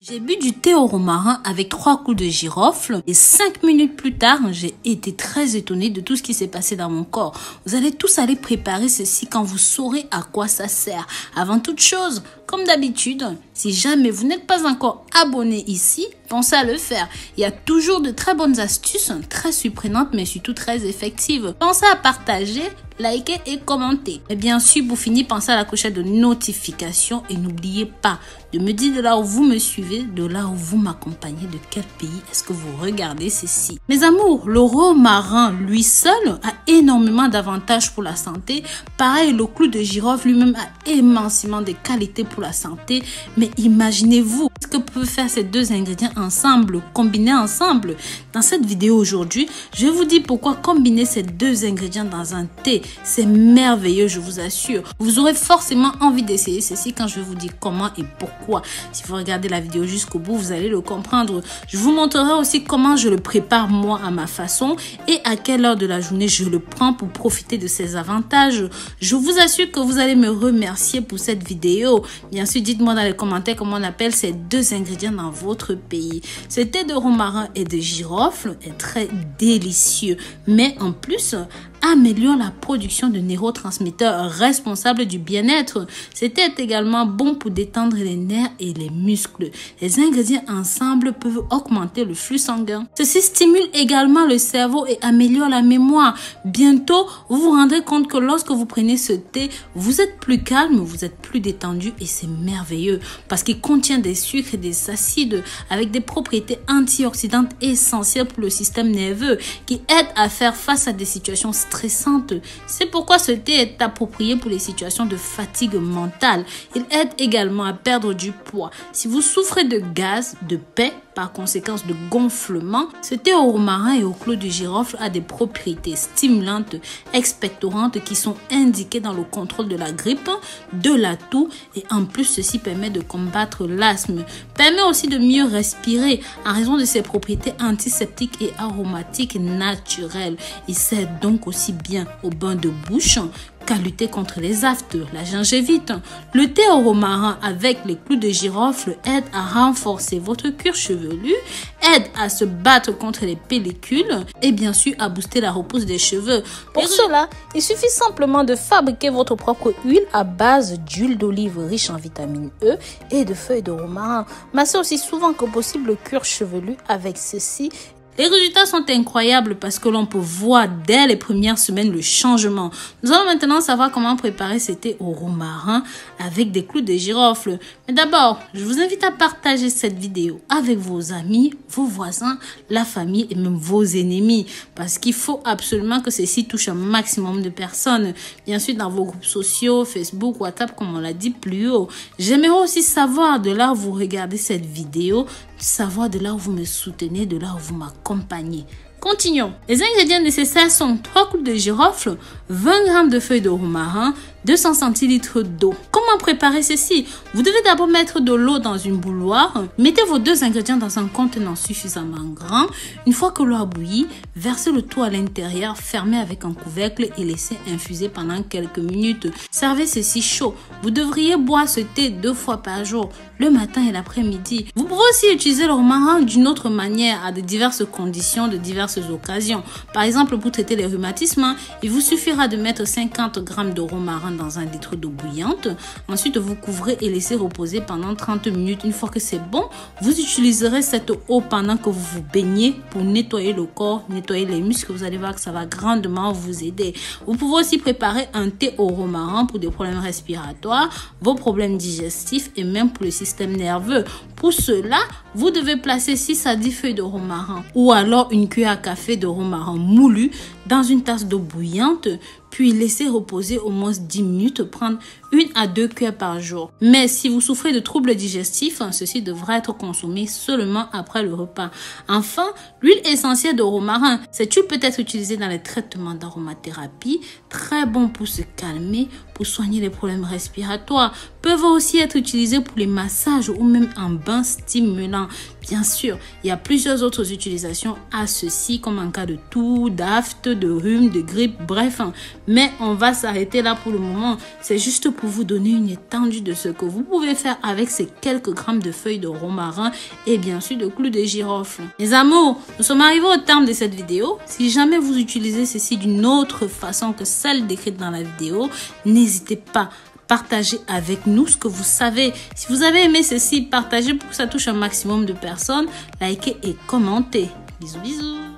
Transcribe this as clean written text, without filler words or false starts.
J'ai bu du thé au romarin avec 3 coups de girofle et 5 minutes plus tard, j'ai été très étonnée de tout ce qui s'est passé dans mon corps. Vous allez tous aller préparer ceci quand vous saurez à quoi ça sert. Avant toute chose, comme d'habitude, si jamais vous n'êtes pas encore abonné ici, pensez à le faire. Il y a toujours de très bonnes astuces, très surprenantes mais surtout très effectives. Pensez à partager, liker et commenter. Et bien sûr, pour finir, pensez à la clochette de notification et n'oubliez pas de me dire de là où vous me suivez, de là où vous m'accompagnez, de quel pays est-ce que vous regardez ceci. Mes amours, le romarin, lui seul, a énormément d'avantages pour la santé. Pareil, le clou de girofle lui-même a immensément de qualités pour la santé. Mais imaginez-vous ce que peuvent faire ces deux ingrédients ensemble, combinés ensemble. Dans cette vidéo aujourd'hui, je vais vous dire pourquoi combiner ces deux ingrédients dans un thé, c'est merveilleux, je vous assure. Vous aurez forcément envie d'essayer ceci quand je vais vous dire comment et pourquoi. Si vous regardez la vidéo jusqu'au bout, vous allez le comprendre. Je vous montrerai aussi comment je le prépare moi à ma façon et à quelle heure de la journée je le prends pour profiter de ses avantages. Je vous assure que vous allez me remercier pour cette vidéo. Bien sûr, dites-moi dans les commentaires comment on appelle ces deux ingrédients dans votre pays. Ce thé de romarin et de girofle est très délicieux, mais en plus, améliore la production de neurotransmetteurs responsables du bien-être. Ce thé est également bon pour détendre les nerfs et les muscles. Les ingrédients ensemble peuvent augmenter le flux sanguin. Ceci stimule également le cerveau et améliore la mémoire. Bientôt, vous vous rendrez compte que lorsque vous prenez ce thé, vous êtes plus calme, vous êtes plus détendu et c'est merveilleux parce qu'il contient des sucres et des acides avec des propriétés antioxydantes essentielles pour le système nerveux qui aident à faire face à des situations stressantes. C'est pourquoi ce thé est approprié pour les situations de fatigue mentale. Il aide également à perdre du poids. Si vous souffrez de gaz, de paix, par conséquence de gonflement, ce thé au romarin et au clou de girofle a des propriétés stimulantes, expectorantes qui sont indiquées dans le contrôle de la grippe, de la toux et en plus ceci permet de combattre l'asthme. Permet aussi de mieux respirer en raison de ses propriétés antiseptiques et aromatiques naturelles. Il sert donc aussi bien au bain de bouche qu'à lutter contre les aftes, la gingivite. Le thé au romarin avec les clous de girofle aide à renforcer votre cuir chevelu, aide à se battre contre les pellicules et bien sûr à booster la repousse des cheveux. Pour cela, il suffit simplement de fabriquer votre propre huile à base d'huile d'olive riche en vitamine E et de feuilles de romarin. Massez aussi souvent que possible le cuir chevelu avec ceci. Les résultats sont incroyables parce que l'on peut voir dès les premières semaines le changement. Nous allons maintenant savoir comment préparer ce thé au romarin avec des clous de girofle. Mais d'abord, je vous invite à partager cette vidéo avec vos amis, vos voisins, la famille et même vos ennemis. Parce qu'il faut absolument que ceci touche un maximum de personnes. Bien sûr, dans vos groupes sociaux, Facebook, WhatsApp, comme on l'a dit plus haut. J'aimerais aussi savoir de là où vous regardez cette vidéo, savoir de là où vous me soutenez, de là où vous m'accompagnez. Continuons. Les ingrédients nécessaires sont 3 clous de girofle, 20 g de feuilles de romarin, 200 centilitres d'eau. Comment préparer ceci? Vous devez d'abord mettre de l'eau dans une bouilloire. Mettez vos deux ingrédients dans un contenant suffisamment grand. Une fois que l'eau a bouilli, versez le tout à l'intérieur, fermez avec un couvercle et laissez infuser pendant quelques minutes. Servez ceci chaud. Vous devriez boire ce thé 2 fois par jour, le matin et l'après-midi. Vous pouvez aussi utiliser le romarin d'une autre manière à de diverses conditions, de diverses occasions. Par exemple, pour traiter les rhumatismes, il vous suffira de mettre 50 g de romarin dans 1 litre d'eau bouillante. Ensuite, vous couvrez et laissez reposer pendant 30 minutes. Une fois que c'est bon, vous utiliserez cette eau pendant que vous vous baignez pour nettoyer le corps, nettoyer les muscles. Vous allez voir que ça va grandement vous aider. Vous pouvez aussi préparer un thé au romarin pour des problèmes respiratoires, vos problèmes digestifs et même pour le système nerveux. Pour cela, vous devez placer 6 à 10 feuilles de romarin ou alors une cuillère à café de romarin moulu dans une tasse d'eau bouillante, puis laisser reposer au moins 10 minutes, prendre 1 à 2 cuillères par jour. Mais si vous souffrez de troubles digestifs, ceci devra être consommé seulement après le repas. Enfin, l'huile essentielle de romarin. Cette huile peut être utilisée dans les traitements d'aromathérapie, très bon pour se calmer, pour soigner les problèmes respiratoires, peuvent aussi être utilisés pour les massages ou même un bain stimulant. Bien sûr, il y a plusieurs autres utilisations à ceci, comme en cas de toux, d'aphte, de rhume, de grippe, bref. Mais on va s'arrêter là pour le moment. C'est juste pour vous donner une étendue de ce que vous pouvez faire avec ces quelques grammes de feuilles de romarin et bien sûr de clous de girofle. Les amours, nous sommes arrivés au terme de cette vidéo. Si jamais vous utilisez ceci d'une autre façon que celle décrite dans la vidéo, n'hésitez pas. Partagez avec nous ce que vous savez. Si vous avez aimé ceci, partagez pour que ça touche un maximum de personnes. Likez et commentez. Bisous, bisous.